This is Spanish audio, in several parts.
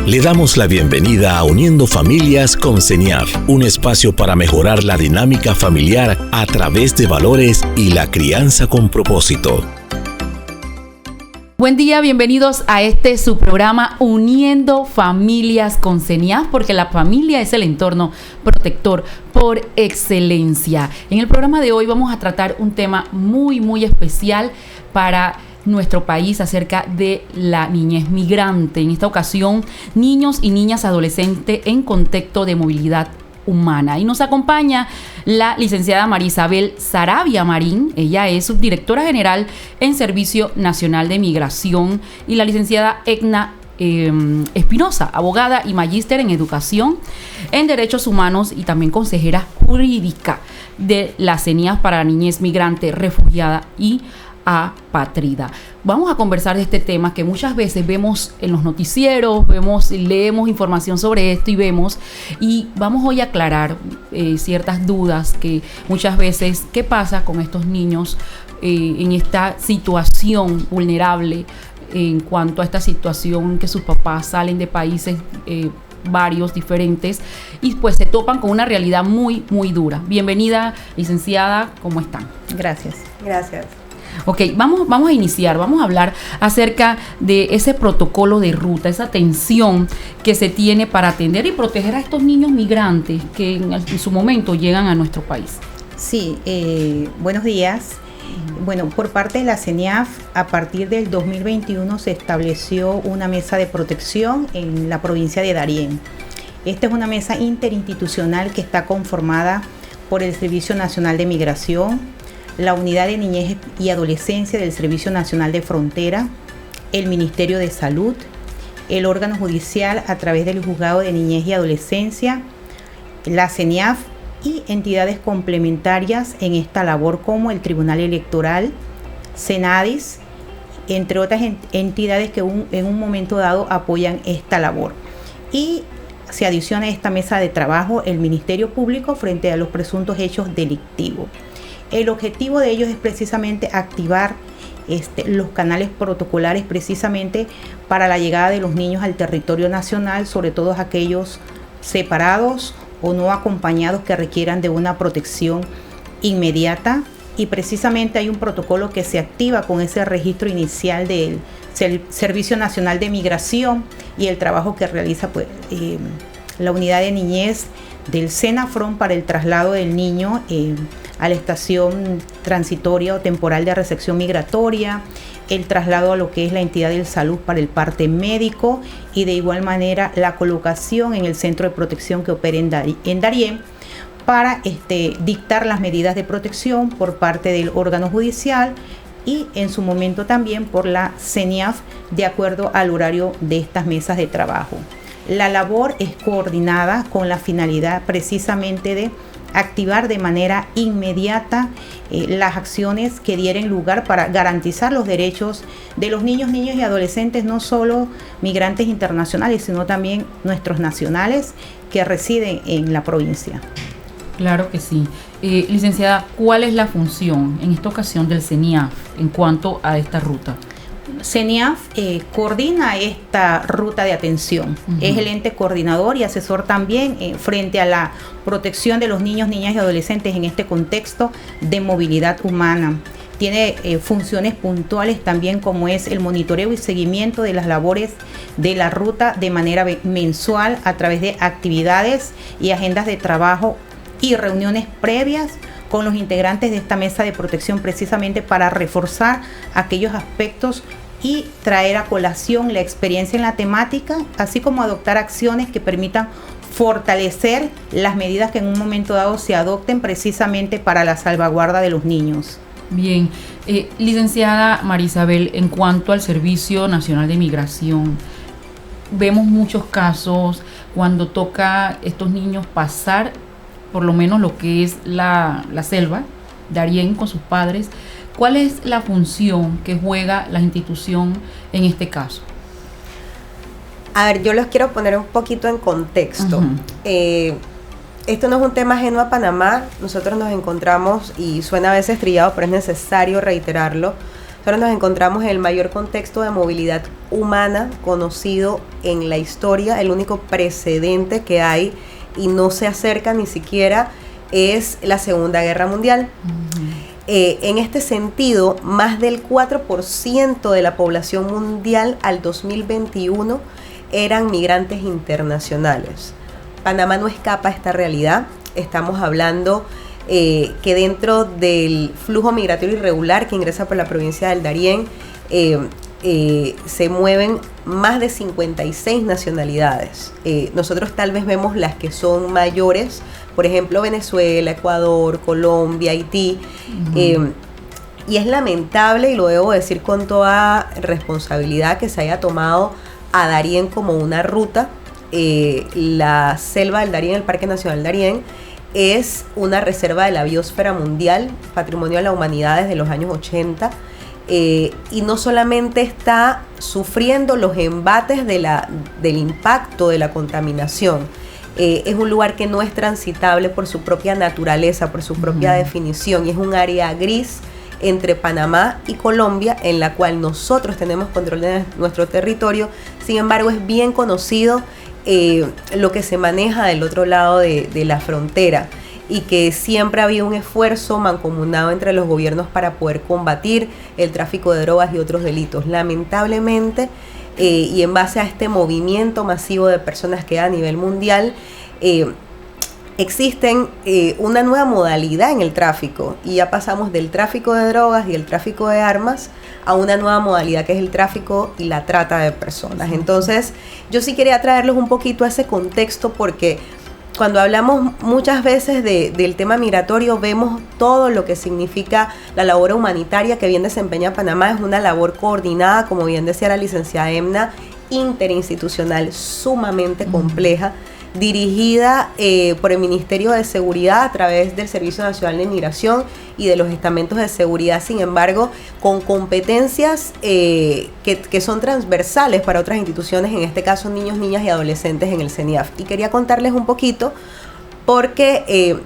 Le damos la bienvenida a Uniendo Familias con CENIAF, un espacio para mejorar la dinámica familiar a través de valores y la crianza con propósito. Buen día, bienvenidos a su programa Uniendo Familias con CENIAF, porque la familia es el entorno protector por excelencia. En el programa de hoy vamos a tratar un tema muy especial para nuestro país acerca de la niñez migrante. En esta ocasión, niños y niñas adolescentes en contexto de movilidad humana. Y nos acompaña la licenciada Marisabel Saravia Marín. Ella es subdirectora general en Servicio Nacional de Migración, y la licenciada Edna Espinosa, abogada y magíster en Educación en Derechos Humanos y también consejera jurídica de la CENIAF para la niñez migrante, refugiada y apátrida. Vamos a conversar de este tema que muchas veces vemos en los noticieros, leemos información sobre esto y vamos hoy a aclarar ciertas dudas que muchas veces, ¿qué pasa con estos niños en esta situación vulnerable, en cuanto a esta situación que sus papás salen de países varios diferentes y pues se topan con una realidad muy dura? Bienvenida, licenciada, ¿cómo están? Gracias. Ok, vamos a iniciar, vamos a hablar acerca de ese protocolo de ruta, esa atención que se tiene para atender y proteger a estos niños migrantes que en su momento llegan a nuestro país. Sí, buenos días. Bueno, por parte de la CENIAF, a partir del 2021 se estableció una mesa de protección en la provincia de Darién. Esta es una mesa interinstitucional que está conformada por el Servicio Nacional de Migración, la Unidad de Niñez y Adolescencia del Servicio Nacional de Frontera, el Ministerio de Salud, el órgano judicial a través del Juzgado de Niñez y Adolescencia, la CENIAF y entidades complementarias en esta labor como el Tribunal Electoral, CENADIS, entre otras entidades que en un momento dado apoyan esta labor. Y se adiciona a esta mesa de trabajo el Ministerio Público frente a los presuntos hechos delictivos. El objetivo de ellos es precisamente activar los canales protocolares precisamente para la llegada de los niños al territorio nacional, sobre todo aquellos separados o no acompañados que requieran de una protección inmediata. Y precisamente hay un protocolo que se activa con ese registro inicial del Servicio Nacional de Migración y el trabajo que realiza la unidad de niñez del SENAFRON para el traslado del niño a la estación transitoria o temporal de recepción migratoria, el traslado a lo que es la entidad de salud para el parte médico y de igual manera la colocación en el centro de protección que opera en Darién para dictar las medidas de protección por parte del órgano judicial y en su momento también por la CENIAF de acuerdo al horario de estas mesas de trabajo. La labor es coordinada con la finalidad precisamente de activar de manera inmediata las acciones que dieren lugar para garantizar los derechos de los niños y adolescentes, no solo migrantes internacionales, sino también nuestros nacionales que residen en la provincia. Claro que sí. Licenciada, ¿cuál es la función en esta ocasión del CENIAF en cuanto a esta ruta? CENIAF coordina esta ruta de atención. Es el ente coordinador y asesor también frente a la protección de los niños, niñas y adolescentes en este contexto de movilidad humana. Tiene funciones puntuales también como es el monitoreo y seguimiento de las labores de la ruta de manera mensual a través de actividades y agendas de trabajo y reuniones previas con los integrantes de esta mesa de protección precisamente para reforzar aquellos aspectos y traer a colación la experiencia en la temática, así como adoptar acciones que permitan fortalecer las medidas que en un momento dado se adopten precisamente para la salvaguarda de los niños. Bien, licenciada Marisabel, en cuanto al Servicio Nacional de Migración, vemos muchos casos cuando toca a estos niños pasar por lo menos lo que es la selva, Darién con sus padres. ¿Cuál es la función que juega la institución en este caso? A ver, yo los quiero poner un poquito en contexto. Esto no es un tema ajeno a Panamá. Nosotros nos encontramos, y suena a veces trillado, pero es necesario reiterarlo. nosotros nos encontramos en el mayor contexto de movilidad humana conocido en la historia. El único precedente que hay, y no se acerca ni siquiera, es la Segunda Guerra Mundial. En este sentido, más del 4% de la población mundial al 2021 eran migrantes internacionales. Panamá no escapa a esta realidad. Estamos hablando que dentro del flujo migratorio irregular que ingresa por la provincia del Darién, se mueven más de 56 nacionalidades. Nosotros tal vez vemos las que son mayores, por ejemplo Venezuela, Ecuador, Colombia, Haití, y es lamentable, y lo debo decir con toda responsabilidad, que se haya tomado a Darién como una ruta. La selva del Darién, el Parque Nacional Darién, es una reserva de la biosfera mundial, patrimonio de la humanidad desde los años 80, y no solamente está sufriendo los embates del impacto de la contaminación, es un lugar que no es transitable por su propia naturaleza, por su propia definición, y es un área gris entre Panamá y Colombia, en la cual nosotros tenemos control de nuestro territorio. Sin embargo, es bien conocido lo que se maneja del otro lado de la frontera, y que siempre había un esfuerzo mancomunado entre los gobiernos para poder combatir el tráfico de drogas y otros delitos. Lamentablemente, y en base a este movimiento masivo de personas que a nivel mundial, existen una nueva modalidad en el tráfico, y ya pasamos del tráfico de drogas y el tráfico de armas a una nueva modalidad que es el tráfico y la trata de personas. Entonces, yo sí quería traerlos un poquito a ese contexto, porque cuando hablamos muchas veces del tema migratorio, vemos todo lo que significa la labor humanitaria que bien desempeña Panamá. Es una labor coordinada, como bien decía la licenciada Emna, interinstitucional, sumamente compleja, dirigida por el Ministerio de Seguridad a través del Servicio Nacional de Migración y de los estamentos de seguridad. Sin embargo, con competencias que son transversales para otras instituciones, en este caso niños, niñas y adolescentes en el CENIAF. Y quería contarles un poquito porque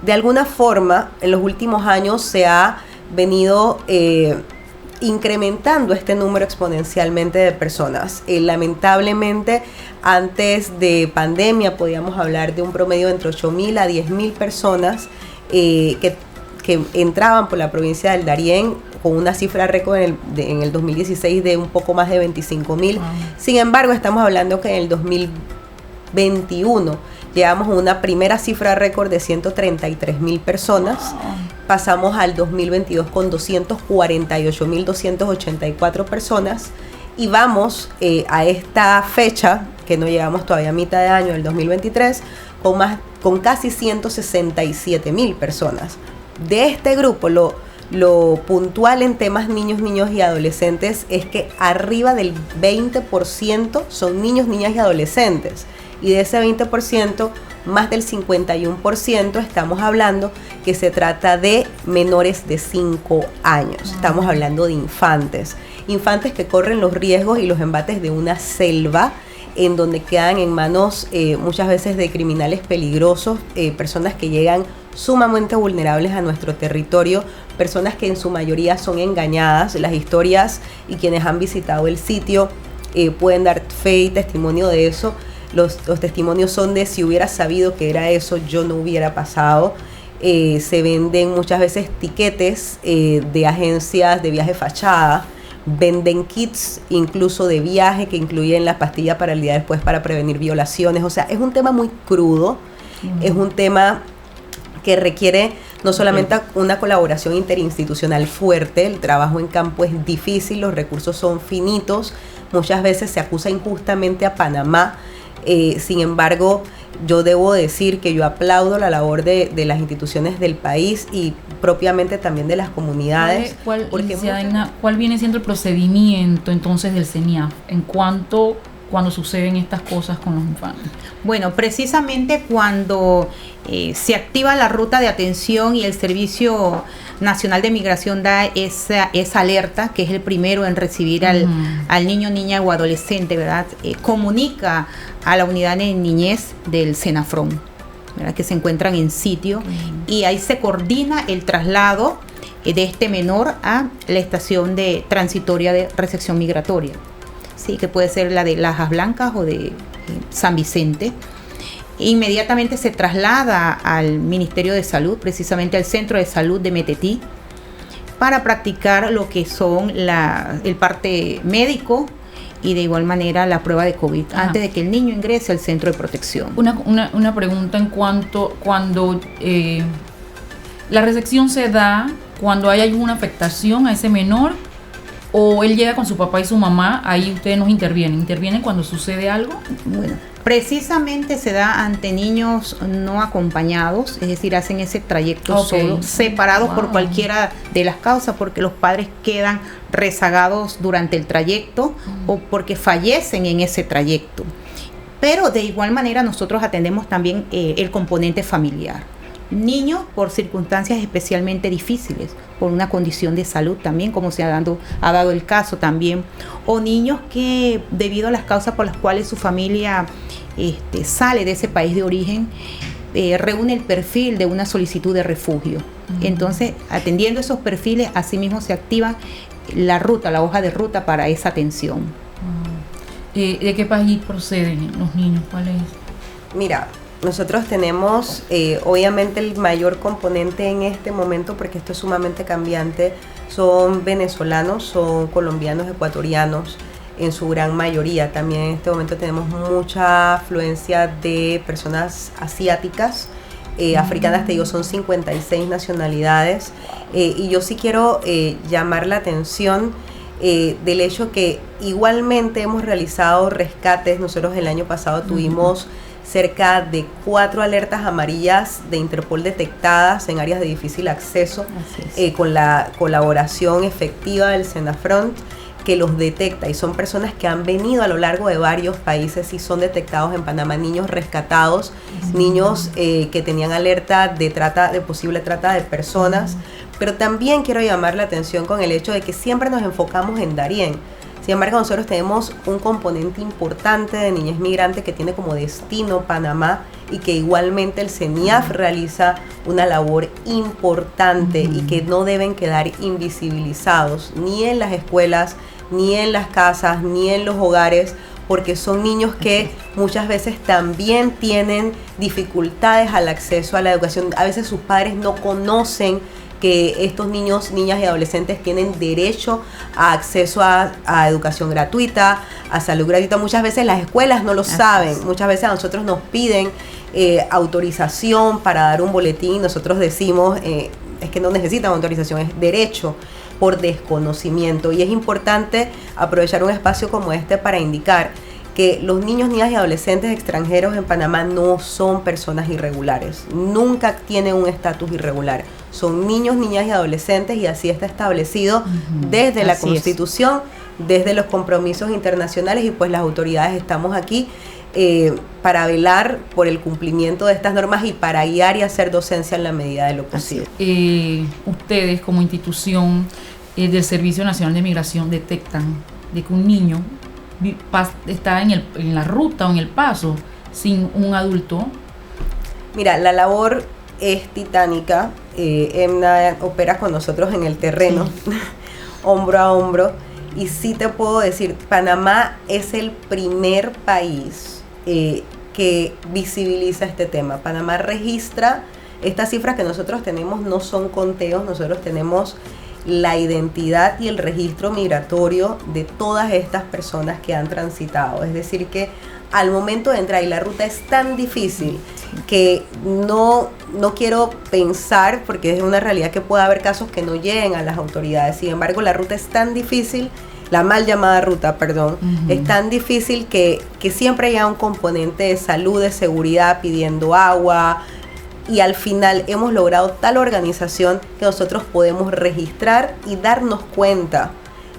de alguna forma en los últimos años se ha venido incrementando este número exponencialmente de personas. Lamentablemente, antes de pandemia podíamos hablar de un promedio entre 8.000 a 10.000 personas que entraban por la provincia del Darién, con una cifra récord en el 2016 de un poco más de 25.000. Sin embargo, estamos hablando que en el 2021 llegamos a una primera cifra récord de 133.000 personas. Pasamos al 2022 con 248.284 personas, y vamos a esta fecha, que no llegamos todavía a mitad de año del 2023, con casi 167.000 personas. De este grupo, lo puntual en temas niños y adolescentes es que arriba del 20% son niños, niñas y adolescentes. Y de ese 20%, más del 51% estamos hablando que se trata de menores de 5 años. Estamos hablando de infantes que corren los riesgos y los embates de una selva en donde quedan en manos muchas veces de criminales peligrosos, personas que llegan sumamente vulnerables a nuestro territorio, personas que en su mayoría son engañadas. Las historias, y quienes han visitado el sitio pueden dar fe y testimonio de eso. Los testimonios son de: si hubiera sabido que era eso, yo no hubiera pasado. Se venden muchas veces tiquetes de agencias de viaje fachada, venden kits incluso de viaje que incluyen la pastilla para el día después para prevenir violaciones. O sea, es un tema muy crudo, es un tema que requiere no solamente una colaboración interinstitucional fuerte. El trabajo en campo es difícil, los recursos son finitos, muchas veces se acusa injustamente a Panamá. Sin embargo, yo debo decir que yo aplaudo la labor de las instituciones del país y propiamente también de las comunidades. ¿Cuál viene siendo el procedimiento entonces del CENIAF cuando suceden estas cosas con los infantes? Bueno, precisamente cuando se activa la ruta de atención y el Servicio Nacional de Migración da esa alerta, que es el primero en recibir al niño, niña o adolescente, ¿verdad? Comunica a la unidad de niñez del Senafrón, ¿verdad? Que se encuentran en sitio, y ahí se coordina el traslado de este menor a la estación de transitoria de recepción migratoria, sí, que puede ser la de Lajas Blancas o de San Vicente. Inmediatamente se traslada al Ministerio de Salud, precisamente al Centro de Salud de Metetí, para practicar lo que son el parte médico y de igual manera la prueba de COVID, antes de que el niño ingrese al centro de protección. Una pregunta en cuanto cuando la resección se da cuando hay alguna afectación a ese menor, o él llega con su papá y su mamá, ahí ustedes nos intervienen cuando sucede algo. Bueno, precisamente se da ante niños no acompañados, es decir, hacen ese trayecto solo, separados por cualquiera de las causas, porque los padres quedan rezagados durante el trayecto o porque fallecen en ese trayecto. Pero de igual manera nosotros atendemos también el componente familiar. Niños por circunstancias especialmente difíciles, por una condición de salud también, como se ha dado el caso también, o niños que debido a las causas por las cuales su familia sale de ese país de origen, reúne el perfil de una solicitud de refugio. Entonces, atendiendo esos perfiles, asimismo se activa la hoja de ruta para esa atención. ¿De qué país proceden los niños? ¿Cuál es? Mira, nosotros tenemos obviamente el mayor componente en este momento, porque esto es sumamente cambiante, son venezolanos, son colombianos, ecuatorianos, en su gran mayoría. También en este momento tenemos mucha afluencia de personas asiáticas, africanas, te digo, son 56 nacionalidades, y yo sí quiero llamar la atención del hecho que igualmente hemos realizado rescates. Nosotros el año pasado tuvimos cerca de 4 alertas amarillas de Interpol detectadas en áreas de difícil acceso, con la colaboración efectiva del Senafront, que los detecta, y son personas que han venido a lo largo de varios países y son detectados en Panamá, niños rescatados, niños que tenían alerta de posible trata de personas. Pero también quiero llamar la atención con el hecho de que siempre nos enfocamos en Darién. Sin embargo, nosotros tenemos un componente importante de niñez migrante que tiene como destino Panamá, y que igualmente el CENIAF realiza una labor importante y que no deben quedar invisibilizados ni en las escuelas, ni en las casas, ni en los hogares, porque son niños que muchas veces también tienen dificultades al acceso a la educación. A veces sus padres no conocen que estos niños, niñas y adolescentes tienen derecho a acceso a educación gratuita, a salud gratuita. Muchas veces las escuelas no lo saben, muchas veces a nosotros nos piden autorización para dar un boletín, y nosotros decimos, es que no necesitan autorización, es derecho, por desconocimiento. Y es importante aprovechar un espacio como este para indicar que los niños, niñas y adolescentes extranjeros en Panamá no son personas irregulares, nunca tienen un estatus irregular, son niños, niñas y adolescentes, y así está establecido desde la Constitución, desde los compromisos internacionales, y pues las autoridades estamos aquí para velar por el cumplimiento de estas normas y para guiar y hacer docencia en la medida de lo posible. Ustedes como institución del Servicio Nacional de Migración detectan de que un niño está en la ruta o en el paso sin un adulto. Mira, la labor es titánica. EMNA opera con nosotros en el terreno, hombro a hombro, y sí te puedo decir, Panamá es el primer país que visibiliza este tema. Panamá registra estas cifras que nosotros tenemos, no son conteos, nosotros tenemos la identidad y el registro migratorio de todas estas personas que han transitado. Es decir, que al momento de entrar, y la ruta es tan difícil que no quiero pensar, porque es una realidad que puede haber casos que no lleguen a las autoridades. Sin embargo, la ruta es tan difícil, la mal llamada ruta, perdón, es tan difícil que siempre hay un componente de salud, de seguridad, pidiendo agua, y al final hemos logrado tal organización que nosotros podemos registrar y darnos cuenta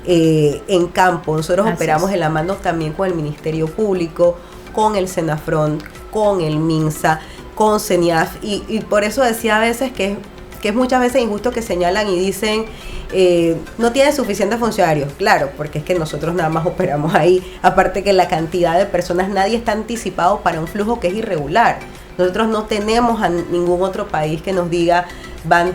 en campo. Nosotros operamos de la mano también con el Ministerio Público, con el Senafront, con el MINSA, con CENIAF, y por eso decía a veces que es muchas veces injusto que señalan y dicen no tienen suficientes funcionarios. Claro, porque es que nosotros nada más operamos ahí, aparte que la cantidad de personas, nadie está anticipado para un flujo que es irregular. Nosotros no tenemos a ningún otro país que nos diga van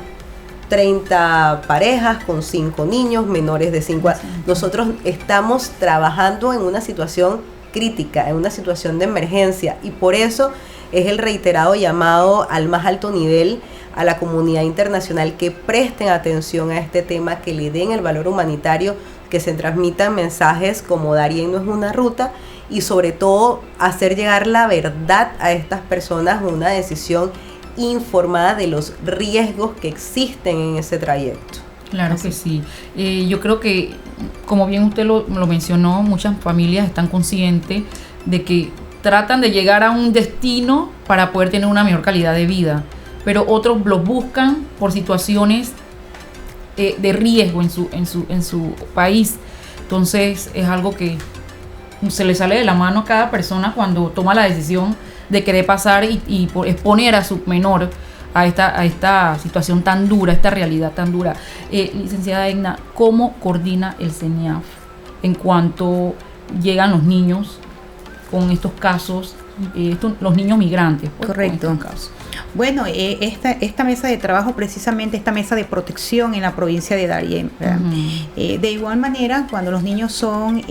30 parejas con 5 niños menores de 5 años. Nosotros estamos trabajando en una situación crítica, en una situación de emergencia, y por eso es el reiterado llamado al más alto nivel a la comunidad internacional que presten atención a este tema, que le den el valor humanitario, que se transmitan mensajes como Darién no es una ruta, y sobre todo hacer llegar la verdad a estas personas, una decisión informada de los riesgos que existen en ese trayecto. Claro que sí. Yo creo que, como bien usted lo mencionó, muchas familias están conscientes de que tratan de llegar a un destino para poder tener una mejor calidad de vida, pero otros los buscan por situaciones de riesgo en su país. Entonces es algo que se le sale de la mano a cada persona cuando toma la decisión de querer pasar y exponer a su menor a esta situación tan dura, esta realidad tan dura. Licenciada Edna, ¿cómo coordina el CENIAF en cuanto llegan los niños con estos casos, los niños migrantes? Correcto. Bueno, esta mesa de trabajo, precisamente esta mesa de protección en la provincia de Darién, de igual manera, cuando los niños son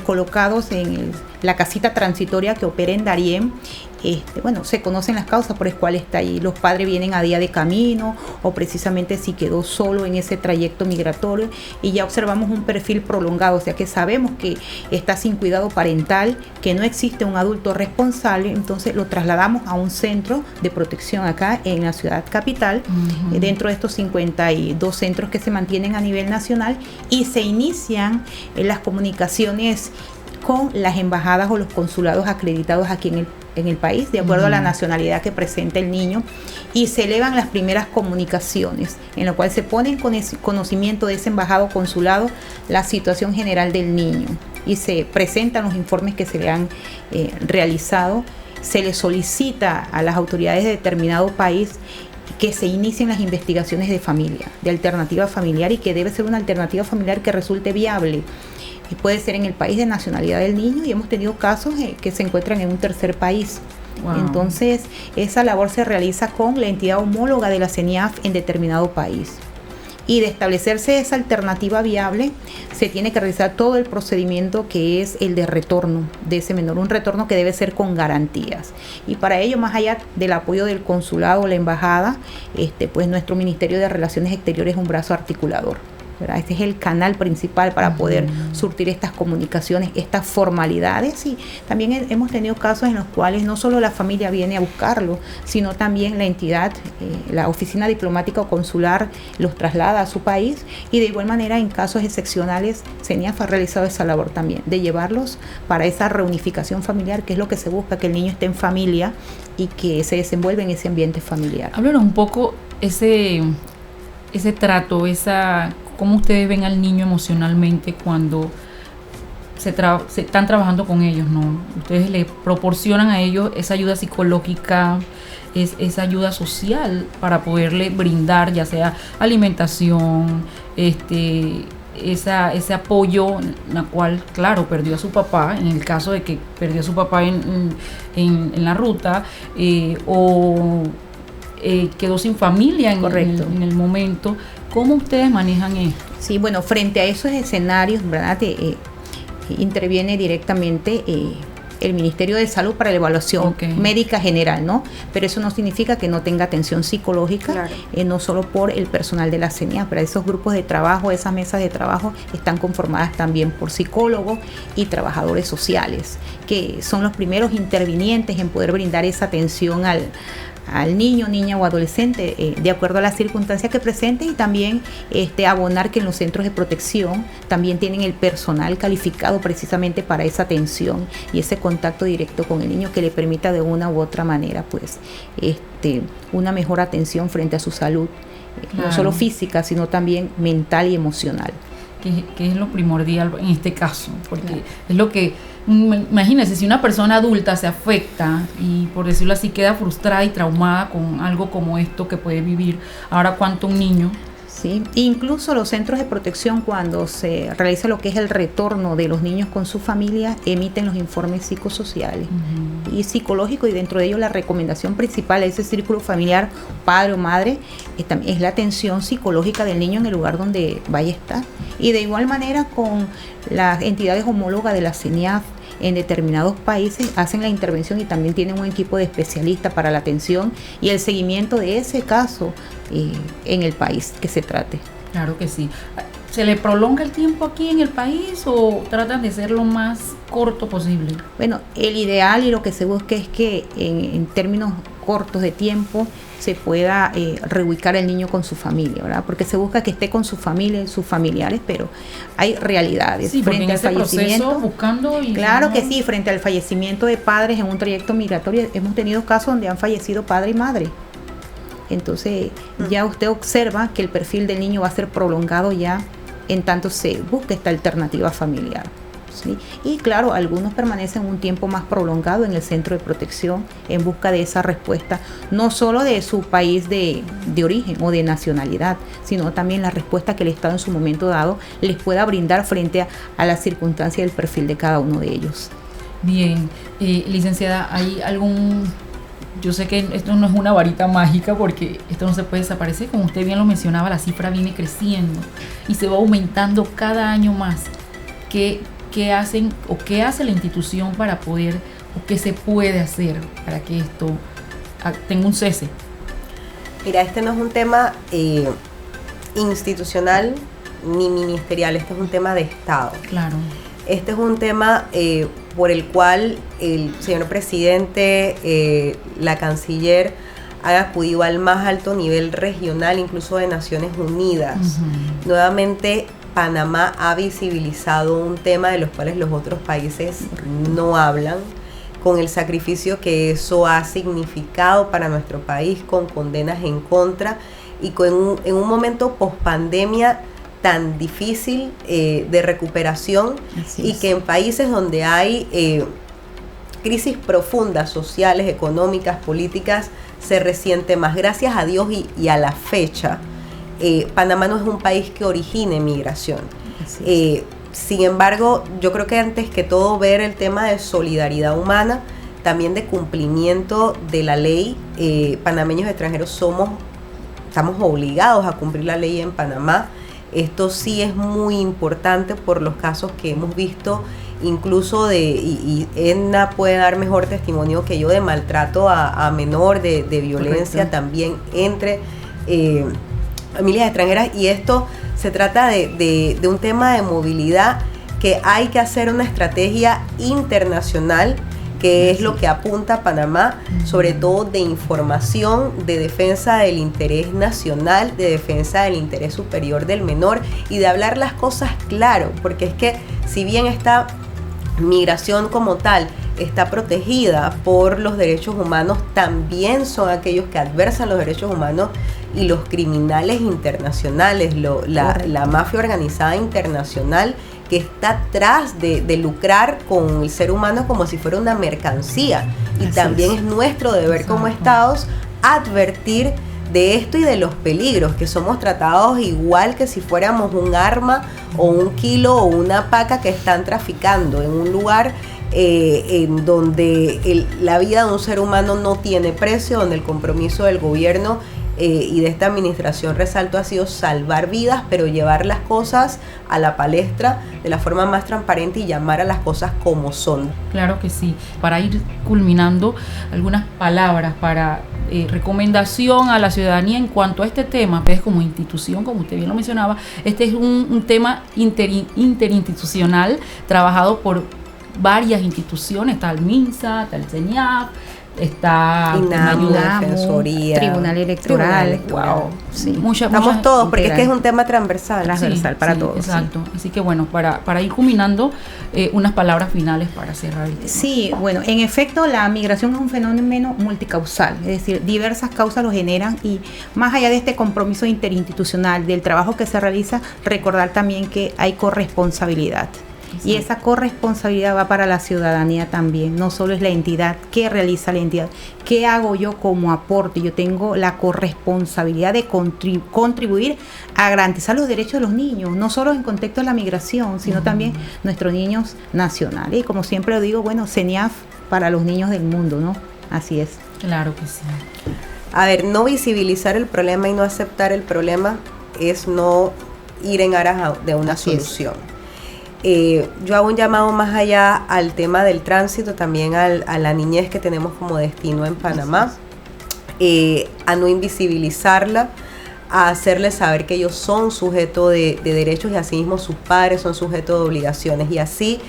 colocados en la casita transitoria que opera en Darién, se conocen las causas por las cuales está ahí. Los padres vienen a día de camino, o precisamente si quedó solo en ese trayecto migratorio, y ya observamos un perfil prolongado, o sea que sabemos que está sin cuidado parental, que no existe un adulto responsable. Entonces lo trasladamos a un centro de protección acá en la ciudad capital, dentro de estos 52 centros que se mantienen a nivel nacional, y se inician las comunicaciones con las embajadas o los consulados acreditados aquí en el país, de acuerdo a la nacionalidad que presenta el niño, y se elevan las primeras comunicaciones, en lo cual se pone en conocimiento de ese embajado o consulado la situación general del niño, y se presentan los informes que se le han realizado. Se le solicita a las autoridades de determinado país que se inicien las investigaciones de familia, de alternativa familiar, y que debe ser una alternativa familiar que resulte viable. Y puede ser en el país de nacionalidad del niño, y hemos tenido casos que se encuentran en un tercer país. Wow. Entonces, esa labor se realiza con la entidad homóloga de la CENIAF en determinado país. Y de establecerse esa alternativa viable, se tiene que realizar todo el procedimiento que es el de retorno de ese menor, un retorno que debe ser con garantías. Y para ello, más allá del apoyo del consulado o la embajada, pues nuestro Ministerio de Relaciones Exteriores es un brazo articulador, ¿verdad? Este es el canal principal para poder surtir estas comunicaciones, estas formalidades. Y también hemos tenido casos en los cuales no solo la familia viene a buscarlo, sino también la entidad, la oficina diplomática o consular los traslada a su país, y de igual manera en casos excepcionales CENIAF ha realizado esa labor también, de llevarlos para esa reunificación familiar, que es lo que se busca, que el niño esté en familia y que se desenvuelva en ese ambiente familiar. Háblanos un poco ese trato, cómo ustedes ven al niño emocionalmente cuando se están trabajando con ellos, ¿no? Ustedes le proporcionan a ellos esa ayuda psicológica, esa ayuda social para poderle brindar, ya sea alimentación, ese apoyo, en la cual, claro, perdió a su papá, en el caso de que perdió a su papá en la ruta, o quedó sin familia en el momento. ¿Cómo ustedes manejan esto? Sí, bueno, frente a esos escenarios, ¿verdad? Interviene directamente el Ministerio de Salud para la evaluación médica general, ¿no? Pero eso no significa que no tenga atención psicológica, claro. No solo por el personal de la CENIAF, pero esos grupos de trabajo, esas mesas de trabajo están conformadas también por psicólogos y trabajadores sociales, que son los primeros intervinientes en poder brindar esa atención al niño, niña o adolescente, de acuerdo a las circunstancias que presente, y también abonar que en los centros de protección también tienen el personal calificado precisamente para esa atención y ese contacto directo con el niño, que le permita de una u otra manera pues una mejor atención frente a su salud, claro. No solo física, sino también mental y emocional. Que es lo primordial en este caso, porque claro. Es lo que, imagínense, si una persona adulta se afecta y, por decirlo así, queda frustrada y traumada con algo como esto que puede vivir, ahora cuánto un niño ¿sí? Incluso los centros de protección, cuando se realiza lo que es el retorno de los niños con su familia, emiten los informes psicosociales y psicológicos, y dentro de ellos la recomendación principal de ese círculo familiar, padre o madre, es la atención psicológica del niño en el lugar donde vaya a estar. Y de igual manera con las entidades homólogas de la CENIAF en determinados países hacen la intervención y también tienen un equipo de especialistas para la atención y el seguimiento de ese caso en el país que se trate. Claro que sí. ¿Se le prolonga el tiempo aquí en el país o tratan de ser lo más corto posible? Bueno, el ideal y lo que se busca es que en términos cortos de tiempo se pueda reubicar el niño con su familia, ¿verdad? Porque se busca que esté con su familia, sus familiares, pero hay realidades frente al fallecimiento. Buscando y claro que sí, frente al fallecimiento de padres en un trayecto migratorio, hemos tenido casos donde han fallecido padre y madre. Entonces, ya usted observa que el perfil del niño va a ser prolongado ya en tanto se busca esta alternativa familiar, ¿sí? Y claro, algunos permanecen un tiempo más prolongado en el centro de protección en busca de esa respuesta, no solo de su país de origen o de nacionalidad, sino también la respuesta que el Estado en su momento dado les pueda brindar frente a la circunstancia del perfil de cada uno de ellos. Bien, licenciada, ¿hay algún...? Yo sé que esto no es una varita mágica porque esto no se puede desaparecer. Como usted bien lo mencionaba, la cifra viene creciendo y se va aumentando cada año más. ¿Qué hacen o qué hace la institución para poder, o qué se puede hacer para que esto tenga un cese? Mira, este no es un tema institucional ni ministerial, este es un tema de Estado. Claro. Este es un tema por el cual el señor presidente, la canciller, han acudido al más alto nivel regional, incluso de Naciones Unidas. Nuevamente, Panamá ha visibilizado un tema de los cuales los otros países no hablan, con el sacrificio que eso ha significado para nuestro país, con condenas en contra y en un momento pospandemia tan difícil de recuperación. Y que en países donde hay crisis profundas, sociales, económicas, políticas, se resiente más. Gracias a Dios y a la fecha, Panamá no es un país que origine migración. Sin embargo, yo creo que antes que todo ver el tema de solidaridad humana, también de cumplimiento de la ley, panameños extranjeros estamos obligados a cumplir la ley en Panamá. Esto sí es muy importante por los casos que hemos visto, incluso y Edna puede dar mejor testimonio que yo, de maltrato a menor, de violencia. Correcto. También entre familias extranjeras, y esto se trata de un tema de movilidad que hay que hacer una estrategia internacional, que es lo que apunta Panamá, sobre todo de información, de defensa del interés nacional, de defensa del interés superior del menor y de hablar las cosas claro, porque es que si bien esta migración como tal está protegida por los derechos humanos, también son aquellos que adversan los derechos humanos y los criminales internacionales, la mafia organizada internacional, que está atrás de lucrar con el ser humano como si fuera una mercancía. Y así también es nuestro deber como Estados advertir de esto y de los peligros, que somos tratados igual que si fuéramos un arma o un kilo o una paca que están traficando en un lugar en donde la vida de un ser humano no tiene precio, donde el compromiso del gobierno y de esta administración, resalto, ha sido salvar vidas, pero llevar las cosas a la palestra de la forma más transparente y llamar a las cosas como son. Claro que sí. Para ir culminando, algunas palabras para recomendación a la ciudadanía en cuanto a este tema, pues como institución, como usted bien lo mencionaba, este es un tema interinstitucional trabajado por varias instituciones, está el MINSA, está el CENIAF, está Defensoría, Tribunal Electoral. Wow. Sí. Estamos todos, porque es que es un tema transversal para todos. Exacto. Sí. Así que bueno, para ir culminando, unas palabras finales para cerrar el tema. Sí, bueno, en efecto la migración es un fenómeno multicausal, es decir, diversas causas lo generan, y más allá de este compromiso interinstitucional, del trabajo que se realiza, recordar también que hay corresponsabilidad. Y esa corresponsabilidad va para la ciudadanía también, no solo es la entidad, ¿qué realiza la entidad? ¿Qué hago yo como aporte? Yo tengo la corresponsabilidad de contribuir a garantizar los derechos de los niños, no solo en contexto de la migración, sino también nuestros niños nacionales. Y como siempre lo digo, bueno, CENIAF para los niños del mundo, ¿no? Así es. Claro que sí. A ver, no visibilizar el problema y no aceptar el problema es no ir en aras de una solución. Yo hago un llamado más allá al tema del tránsito, también a la niñez que tenemos como destino en Panamá, a no invisibilizarla, a hacerles saber que ellos son sujetos de derechos y asimismo sus padres son sujetos de obligaciones. Y así,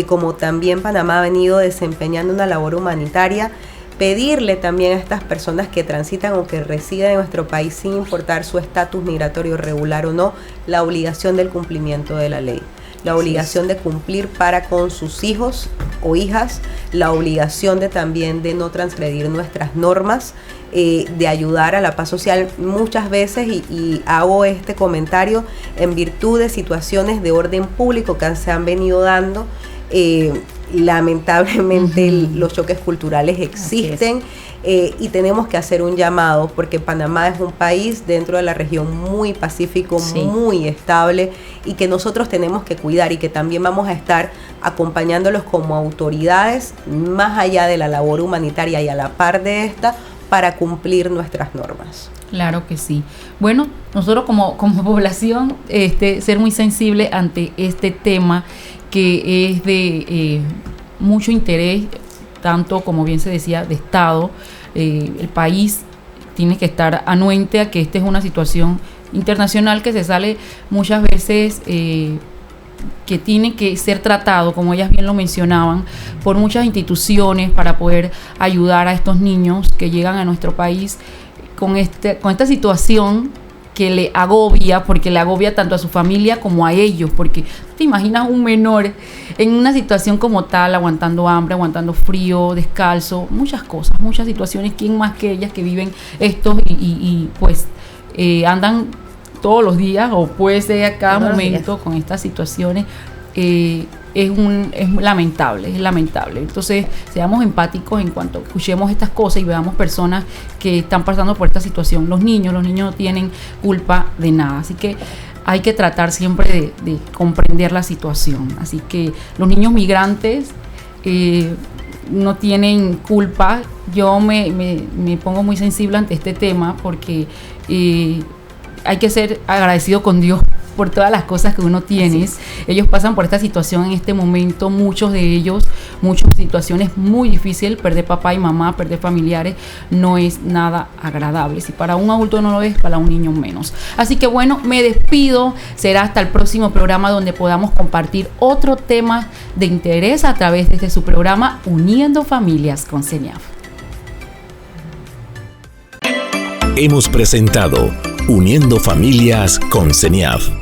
como también Panamá ha venido desempeñando una labor humanitaria, pedirle también a estas personas que transitan o que residen en nuestro país sin importar su estatus migratorio regular o no, la obligación del cumplimiento de la ley. La obligación de cumplir para con sus hijos o hijas, la obligación de también de no transgredir nuestras normas, de ayudar a la paz social muchas veces, y hago este comentario en virtud de situaciones de orden público que se han venido dando. Lamentablemente los choques culturales existen, y tenemos que hacer un llamado porque Panamá es un país dentro de la región muy pacífico, muy estable, y que nosotros tenemos que cuidar y que también vamos a estar acompañándolos como autoridades más allá de la labor humanitaria y a la par de esta para cumplir nuestras normas. Claro que sí. Bueno, nosotros como población ser muy sensible ante este tema que es de mucho interés, tanto como bien se decía, de Estado. El país tiene que estar anuente a que esta es una situación internacional que se sale muchas veces, que tiene que ser tratado, como ellas bien lo mencionaban, por muchas instituciones para poder ayudar a estos niños que llegan a nuestro país con esta situación que le agobia, porque le agobia tanto a su familia como a ellos, porque te imaginas un menor en una situación como tal, aguantando hambre, aguantando frío, descalzo, muchas cosas, muchas situaciones. ¿Quién más que ellas que viven estos y pues andan todos los días, o puede ser a cada momento con estas situaciones? Es lamentable, es lamentable. Entonces, seamos empáticos en cuanto escuchemos estas cosas y veamos personas que están pasando por esta situación. Los niños no tienen culpa de nada, así que hay que tratar siempre de comprender la situación. Así que los niños migrantes no tienen culpa. Yo me pongo muy sensible ante este tema porque hay que ser agradecido con Dios por todas las cosas que uno tiene. Ellos pasan por esta situación en este momento, muchos de ellos, muchas situaciones muy difíciles. Perder papá y mamá, perder familiares, no es nada agradable. Si para un adulto no lo es, para un niño menos. Así que bueno, me despido. Será hasta el próximo programa donde podamos compartir otro tema de interés a través de su programa Uniendo Familias con CENIAF. Hemos presentado Uniendo Familias con CENIAF.